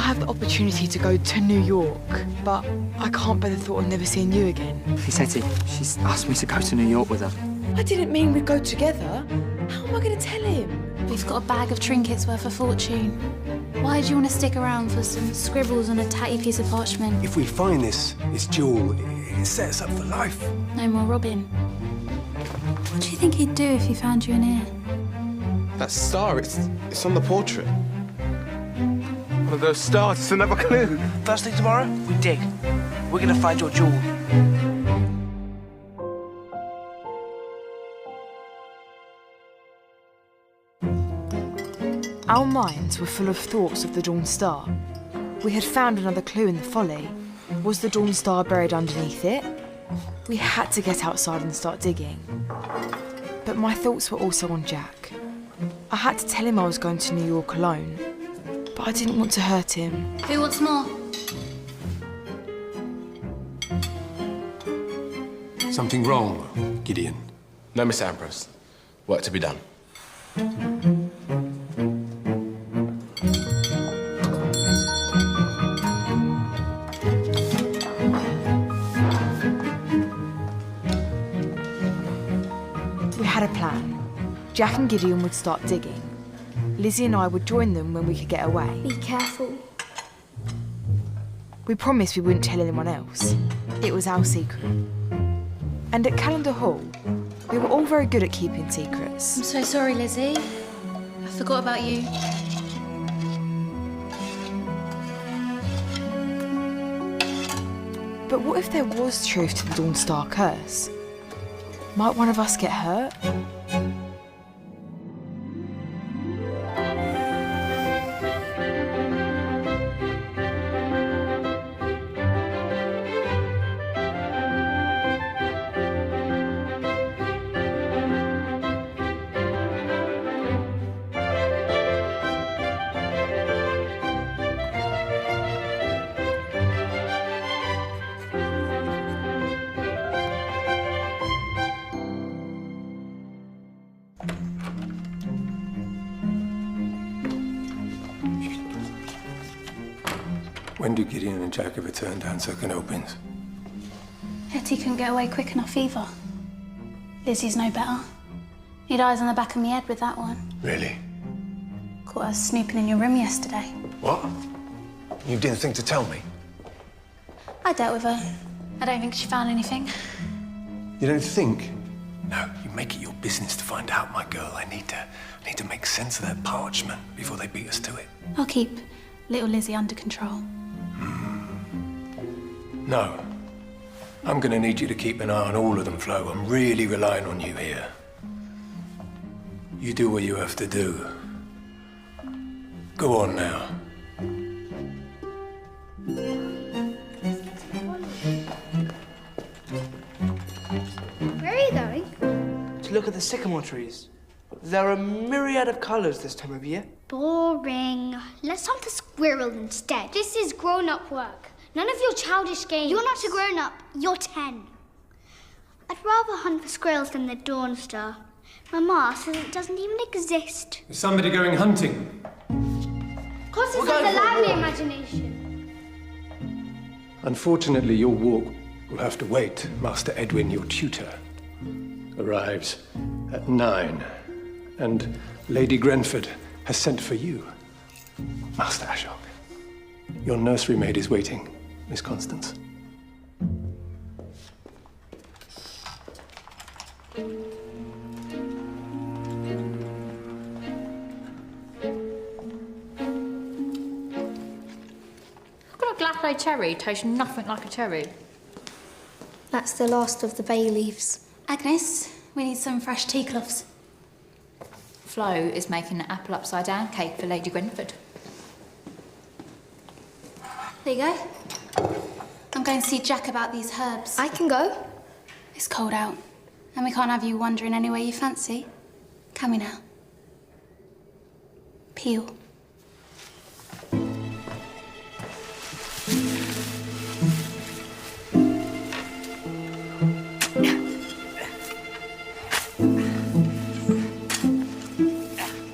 have the opportunity to go to New York, but I can't bear the thought of never seeing you again. Miss Hetty, she's asked me to go to New York with her. I didn't mean we'd go together. How am I going to tell him? We've got a bag of trinkets worth a fortune. Why do you want to stick around for some scribbles on a tatty piece of parchment? If we find this jewel, it sets up for life. No more robbing. What do you think he'd do if he found you in here? That star, it's on the portrait. One of those stars, it's another clue. First thing tomorrow, we dig. We're gonna find your jewel. Our minds were full of thoughts of the Dawn Star. We had found another clue in the folly. Was the Dawn Star buried underneath it? We had to get outside and start digging. But my thoughts were also on Jack. I had to tell him I was going to New York alone, but I didn't want to hurt him. Who wants more? Something wrong, Gideon? No, Miss Ambrose. Work to be done. We had a plan. Jack and Gideon would start digging. Lizzie and I would join them when we could get away. Be careful. We promised we wouldn't tell anyone else. It was our secret. And at Calendar Hall, we were all very good at keeping secrets. I'm so sorry, Lizzie. I forgot about you. But what if there was truth to the Dawn Star curse? Might one of us get hurt? When do Gideon and Jack ever turn down second opens? Hetty couldn't get away quick enough either. Lizzie's no better. Need eyes on the back of my head with that one. Really? Caught her snooping in your room yesterday. What? You didn't think to tell me? I dealt with her. I don't think she found anything. You don't think? No, you make it your business to find out, my girl. I need to make sense of that parchment before they beat us to it. I'll keep little Lizzie under control. No. I'm going to need you to keep an eye on all of them, Flo. I'm really relying on you here. You do what you have to do. Go on now. Where are you going? To look at the sycamore trees. There are a myriad of colours this time of year. Boring. Let's hunt the squirrel instead. This is grown-up work. None of your childish games. You're not a grown-up. You're 10. I'd rather hunt for squirrels than the Dawn Star. My ma says it doesn't even exist. Is somebody going hunting? Of course it's not the lively imagination. Unfortunately, your walk will have to wait. Master Edwin, your tutor, arrives at 9. And Lady Grenford has sent for you. Master Ashok, your nursery maid is waiting, Miss Constance. Glacé cherry tastes nothing like a cherry. That's the last of the bay leaves. Agnes, we need some fresh tea cloths. Flo is making an apple upside down cake for Lady Grenford. There you go. I'm going to see Jack about these herbs. I can go. It's cold out, and we can't have you wandering anywhere you fancy. Can we now? Peel.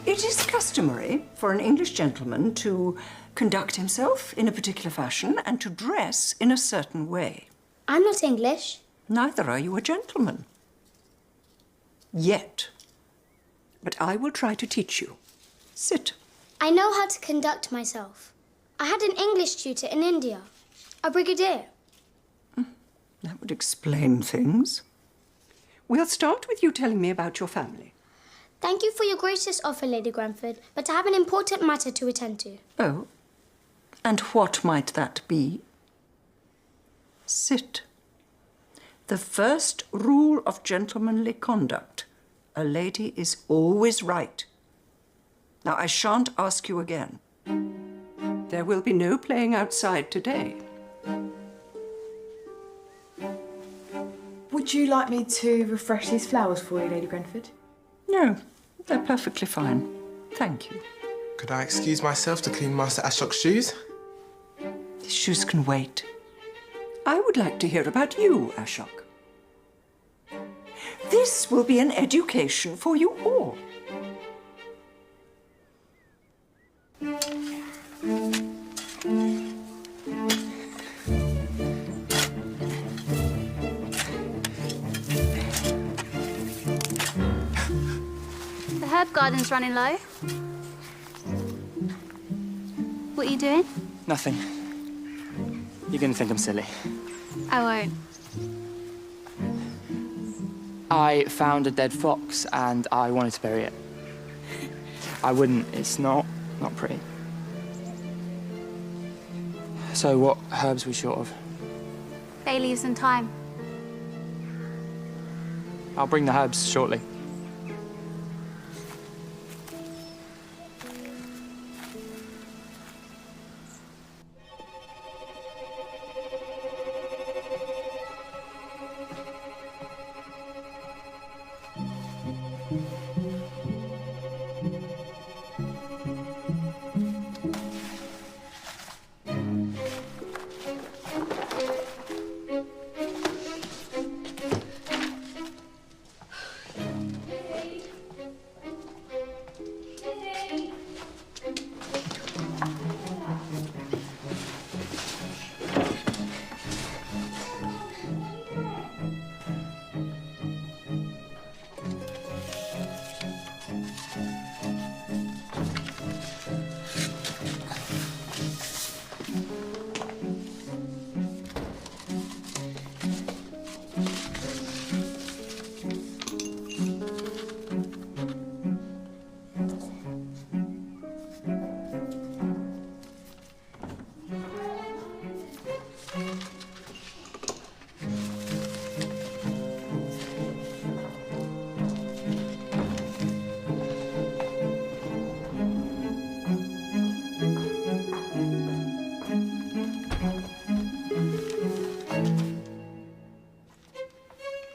It is customary for for an English gentleman to conduct himself in a particular fashion and to dress in a certain way. I'm not English. Neither are you a gentleman. Yet. But I will try to teach you. Sit. I know how to conduct myself. I had an English tutor in India, a brigadier. That would explain things. We'll start with you telling me about your family. Thank you for your gracious offer, Lady Granford, but I have an important matter to attend to. Oh? And what might that be? Sit. The first rule of gentlemanly conduct. A lady is always right. Now, I shan't ask you again. There will be no playing outside today. Would you like me to refresh these flowers for you, Lady Grenford? No, they're perfectly fine. Thank you. Could I excuse myself to clean Master Ashok's shoes? His shoes can wait. I would like to hear about you, Ashok. This will be an education for you all. The herb garden's running low. What are you doing? Nothing. You're gonna think I'm silly. I won't. I found a dead fox and I wanted to bury it. I wouldn't. It's not pretty. So what herbs are we short of? Bay leaves and thyme. I'll bring the herbs shortly.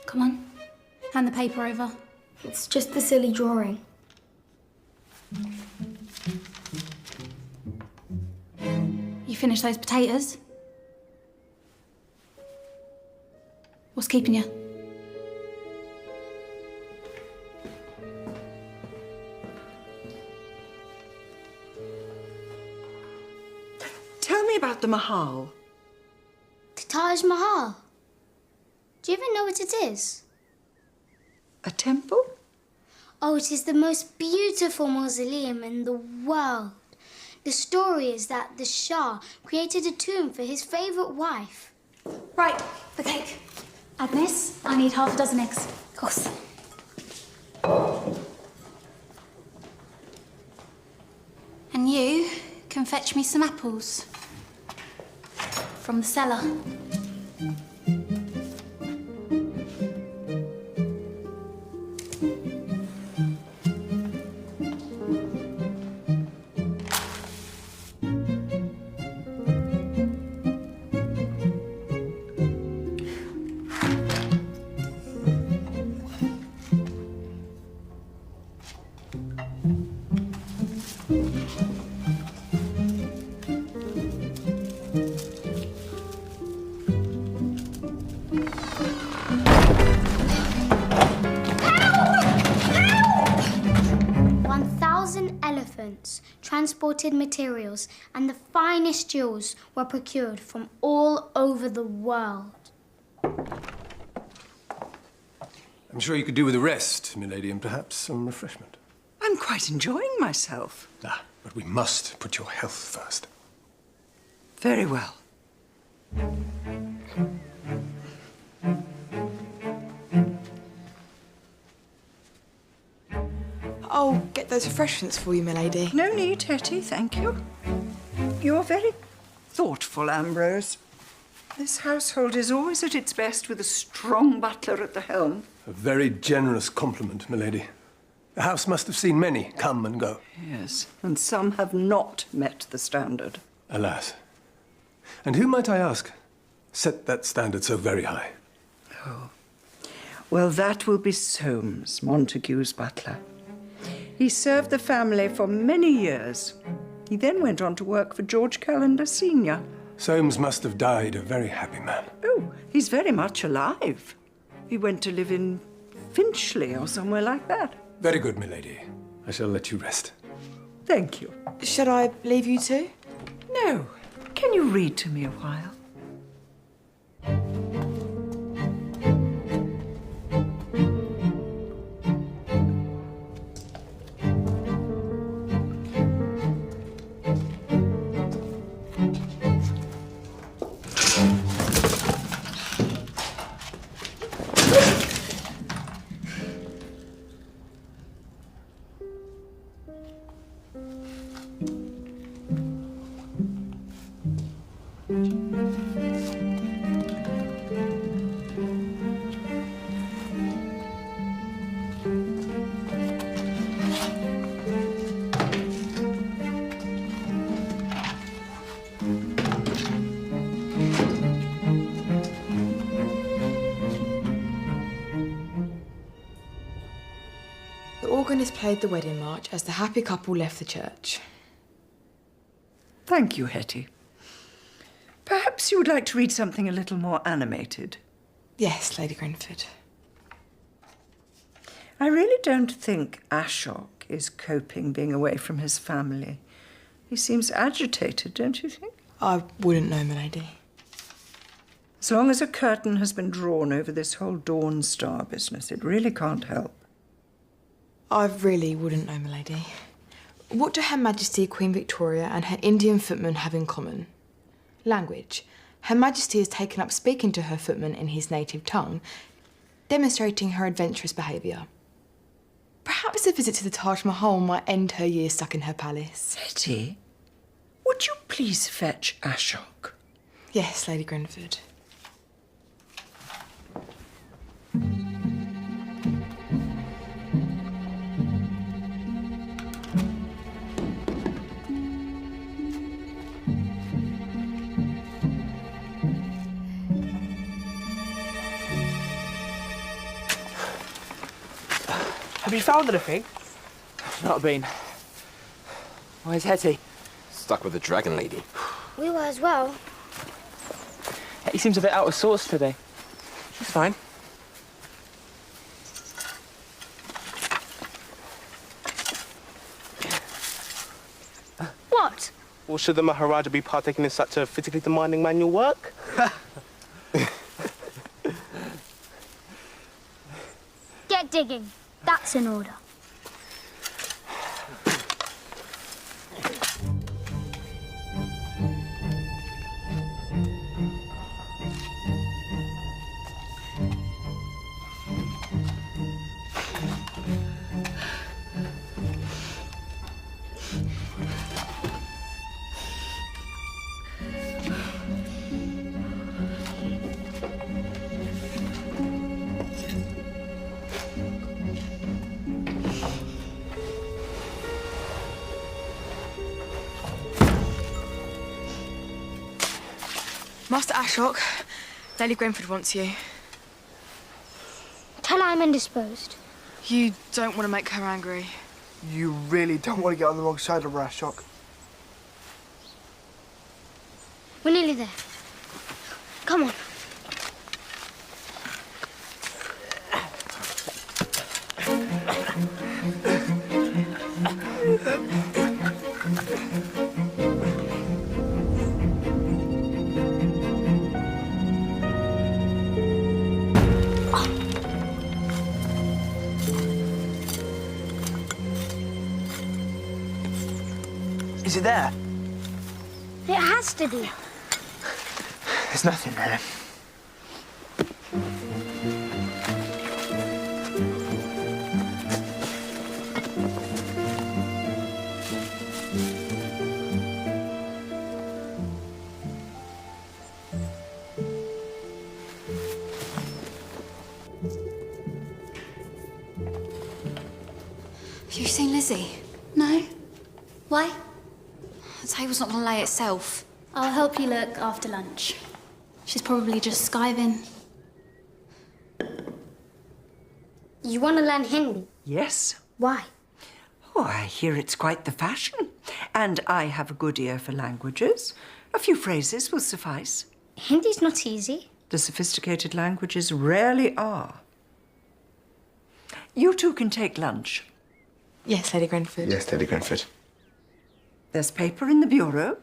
Come on, hand the paper over. It's just the silly drawing. You finished those potatoes? What's keeping you? Tell me about the Mahal. The Taj Mahal. Do you even know what it is? A temple? Oh, it is the most beautiful mausoleum in the world. The story is that the Shah created a tomb for his favourite wife. Right, the cake. Agnes, I need half a dozen eggs. Of course. And you can fetch me some apples from the cellar. imported materials, and the finest jewels were procured from all over the world. I'm sure you could do with a rest, milady, and perhaps some refreshment. I'm quite enjoying myself. Ah, but we must put your health first. Very well. I'll get those refreshments for you, milady. No need, Hetty, thank you. You're very thoughtful, Ambrose. This household is always at its best with a strong butler at the helm. A very generous compliment, milady. The house must have seen many come and go. Yes, and some have not met the standard. Alas. And who, might I ask, set that standard so very high? Oh. Well, that will be Soames, Montague's butler. He served the family for many years. He then went on to work for George Callender Sr. Soames must have died a very happy man. Oh, he's very much alive. He went to live in Finchley or somewhere like that. Very good, milady. I shall let you rest. Thank you. Should I leave you two? No. Can you read to me a while? The organist played the wedding march as the happy couple left the church. Thank you, Hetty. Perhaps you would like to read something a little more animated. Yes, Lady Grenford. I really don't think Ashok is coping being away from his family. He seems agitated, don't you think? I wouldn't know, milady. As long as a curtain has been drawn over this whole Dawn Star business, it really can't help. I really wouldn't know, milady. What do Her Majesty Queen Victoria and her Indian footman have in common? Language. Her Majesty has taken up speaking to her footman in his native tongue, demonstrating her adventurous behaviour. Perhaps a visit to the Taj Mahal might end her years stuck in her palace. Hetty, would you please fetch Ashok? Yes, Lady Grenford. Have you found anything? Not a bean. Where's Hetty? Stuck with the dragon lady. We were as well. Hetty seems a bit out of sorts today. She's fine. What? Well, should the Maharaja be partaking in such a physically demanding manual work? Get digging. That's an order. Master Ashok, Lady Grenford wants you. Tell her I'm indisposed. You don't want to make her angry. You really don't want to get on the wrong side of Ashok. We're nearly there. Come on. Is it there? It has to be. There's nothing there. Have you seen Lizzie? No. Why? The table's not going to lay itself. I'll help you look after lunch. She's probably just skiving. You want to learn Hindi? Yes. Why? Oh, I hear it's quite the fashion. And I have a good ear for languages. A few phrases will suffice. Hindi's not easy. The sophisticated languages rarely are. You two can take lunch. Yes, Lady Grenford. Yes, Lady Grenford. There's paper in the bureau.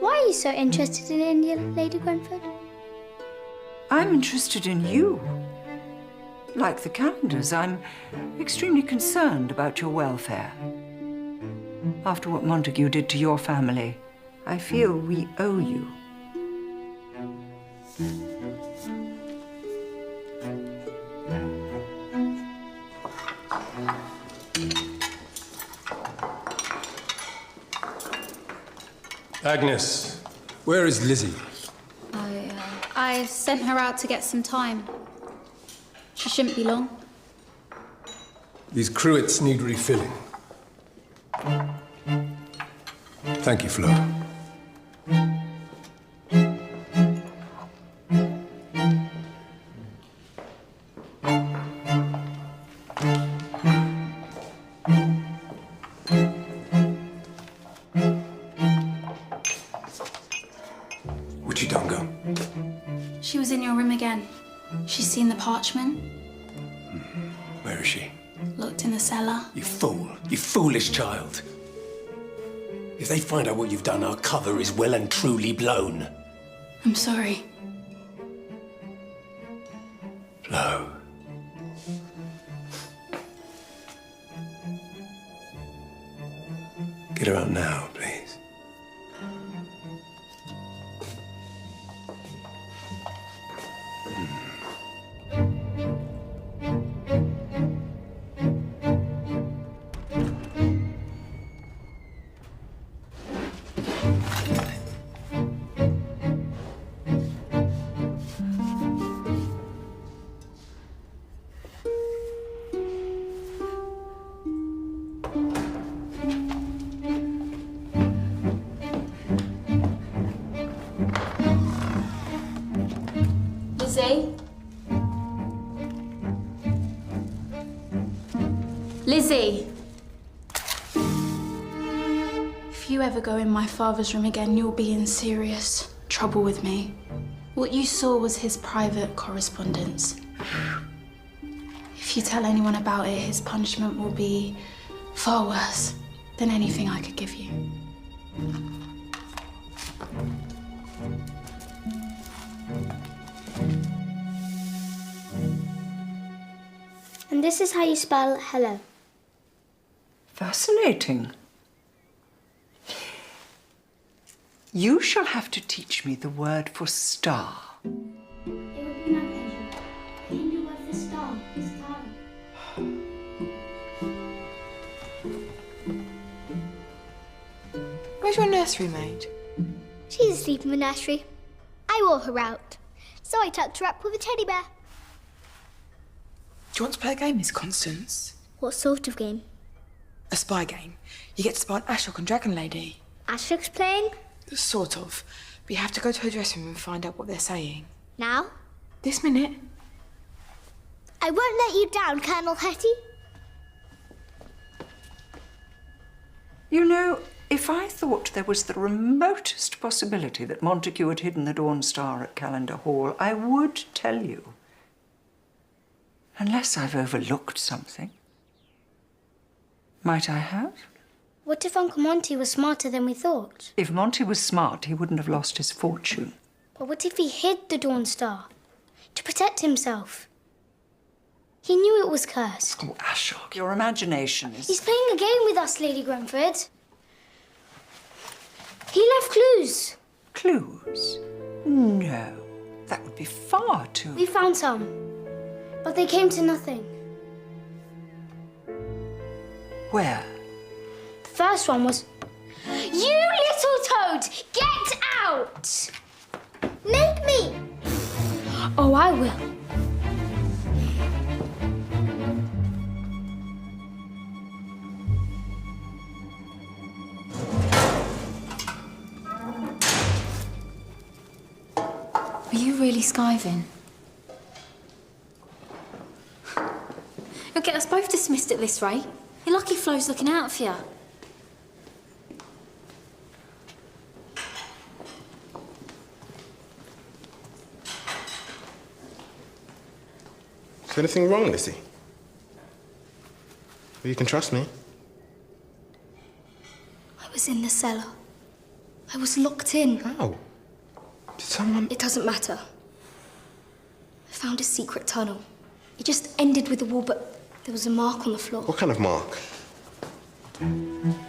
Why are you so interested in India, Lady Grenford? I'm interested in you. Like the calendars, I'm extremely concerned about your welfare. After what Montague did to your family, I feel we owe you. Agnes, where is Lizzie? I sent her out to get some time. She shouldn't be long. These cruets need refilling. Thank you, Flo. What you done, girl? She was in your room again. She's seen the parchment. Where is she? Looked in the cellar. You fool. You foolish child. If they find out what you've done, our cover is well and truly blown. I'm sorry. Flo. Get her out now, please. Lizzie? Lizzie! If you ever go in my father's room again, you'll be in serious trouble with me. What you saw was his private correspondence. If you tell anyone about it, his punishment will be far worse than anything I could give you. And this is how you spell hello. Fascinating. You shall have to teach me the word for star. It would be my pleasure. The Hindu word for star is tara. Where's your nursery maid? She's asleep in the nursery. I wore her out, so I tucked her up with a teddy bear. Do you want to play a game, Miss Constance? What sort of game? A spy game. You get to spy on Ashok and Dragon Lady. Ashok's playing? Sort of. But you have to go to her dressing room and find out what they're saying. Now? This minute. I won't let you down, Colonel Hetty. You know, if I thought there was the remotest possibility that Montague had hidden the Dawn Star at Calendar Hall, I would tell you. Unless I've overlooked something. Might I have? What if Uncle Monty was smarter than we thought? If Monty was smart, he wouldn't have lost his fortune. But what if he hid the Dawn Star to protect himself? He knew it was cursed. Oh, Ashok, your imagination is... He's playing a game with us, Lady Grenford. He left clues. Clues? No, that would be far too... We found some, but they came to nothing. Where? The first one was, "You little toad, get out!" Make me! Oh, I will. Are you really skiving? You'll get us both dismissed at this rate. Your lucky Flo's looking out for you. Is there anything wrong, Lizzie? Well, you can trust me. I was in the cellar. I was locked in. How? Did someone... It doesn't matter. I found a secret tunnel. It just ended with the wall, but there was a mark on the floor. What kind of mark? Can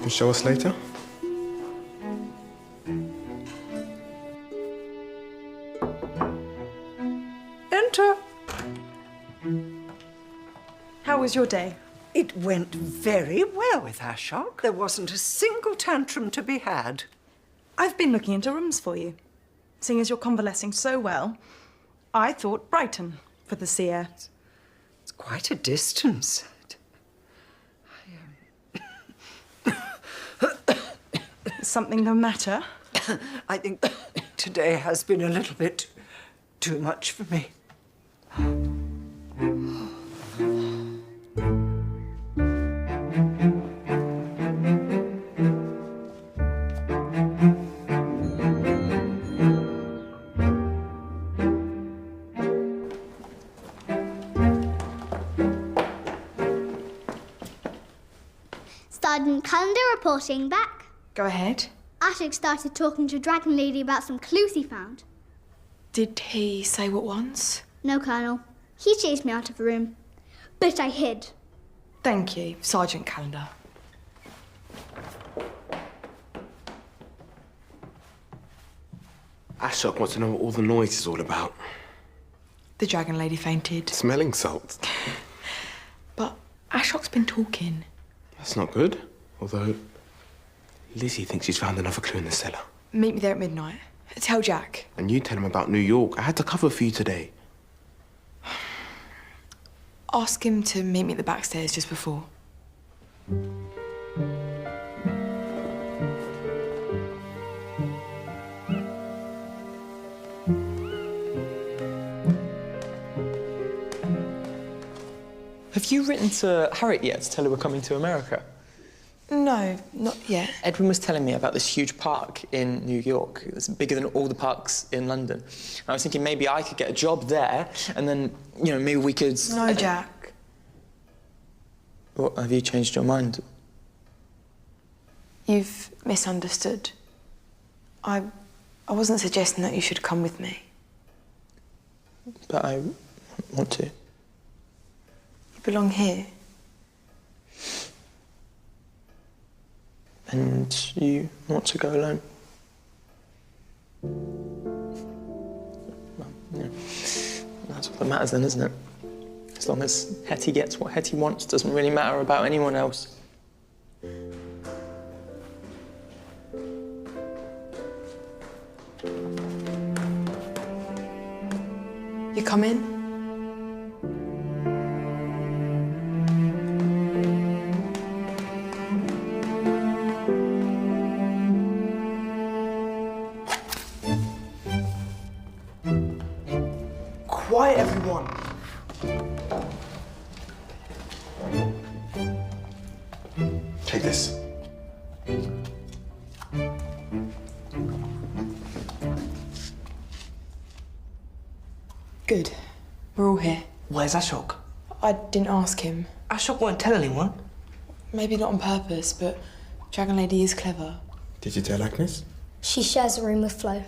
you show us later? Enter. How was your day? It went very well with Ashok. There wasn't a single tantrum to be had. I've been looking into rooms for you. Seeing as you're convalescing so well, I thought Brighton for the sea air. It's quite a distance. Is something the matter? I think today has been a little bit too much for me. Sergeant Calendar reporting back. Go ahead. Ashok started talking to Dragon Lady about some clues he found. Did he say what ones? No, Colonel. He chased me out of the room. But I hid. Thank you, Sergeant Calendar. Ashok wants to know what all the noise is all about. The Dragon Lady fainted. Smelling salts. But Ashok's been talking. That's not good. Although, Lizzie thinks she's found another clue in the cellar. Meet me there at midnight. Tell Jack. And you tell him about New York. I had to cover for you today. Ask him to meet me at the back stairs just before. Have you written to Harriet yet to tell her we're coming to America? No, not yet. Edwin was telling me about this huge park in New York. It's bigger than all the parks in London. I was thinking maybe I could get a job there, and then, you know, maybe we could... No, Jack. What, have you changed your mind? You've misunderstood. I wasn't suggesting that you should come with me. But I want to. You belong here. And you want to go alone? Well, yeah. That's what matters then, isn't it? As long as Hetty gets what Hetty wants, doesn't really matter about anyone else. You come in? Quiet, everyone. Take this. Good. We're all here. Where's Ashok? I didn't ask him. Ashok won't tell anyone. Maybe not on purpose, but Dragon Lady is clever. Did you tell Agnes? She shares a room with Flo.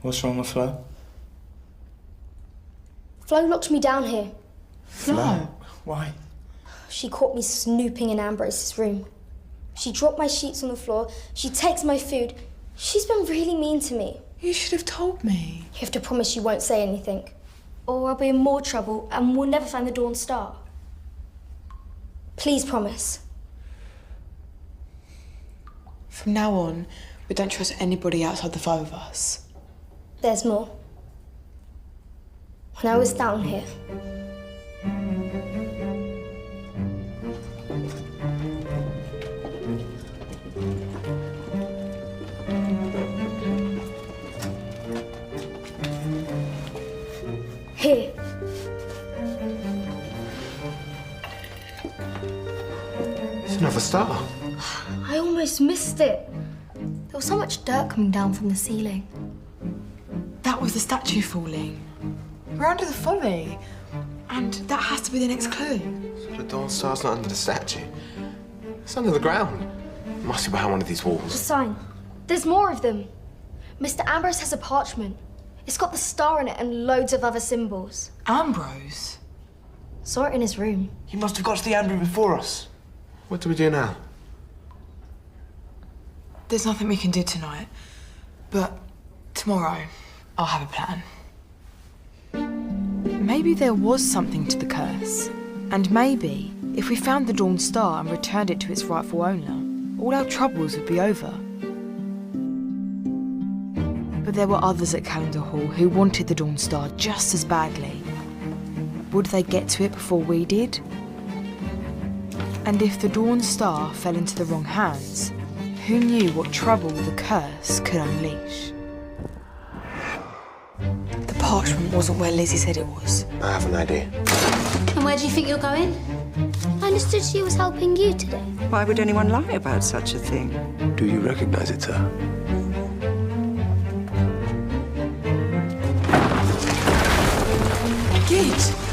What's wrong with Flo? Flo locked me down here. Flo? Why? She caught me snooping in Ambrose's room. She dropped my sheets on the floor. She takes my food. She's been really mean to me. You should have told me. You have to promise you won't say anything, or I'll be in more trouble and we'll never find the Dawn Star. Please promise. From now on, we don't trust anybody outside the five of us. There's more. When I was down here, here. It's another star. I almost missed it. There was so much dirt coming down from the ceiling. That was the statue falling. We're under the folly. And that has to be the next clue. So the Dawn Star's not under the statue. It's under the ground. It must be behind one of these The walls. sign. There's more of them. Mr. Ambrose has a parchment. It's got the star in it and loads of other symbols. Ambrose? Saw it in his room. He must have got to the Andrew before us. What do we do now? There's nothing we can do tonight. But tomorrow, I'll have a plan. Maybe there was something to the curse. And maybe, if we found the Dawn Star and returned it to its rightful owner, all our troubles would be over. But there were others at Calendar Hall who wanted the Dawn Star just as badly. Would they get to it before we did? And if the Dawn Star fell into the wrong hands, who knew what trouble the curse could unleash? The parchment wasn't where Lizzie said it was. I have an idea. And where do you think you're going? I understood she was helping you today. Why would anyone lie about such a thing? Do you recognize it, sir? Gid!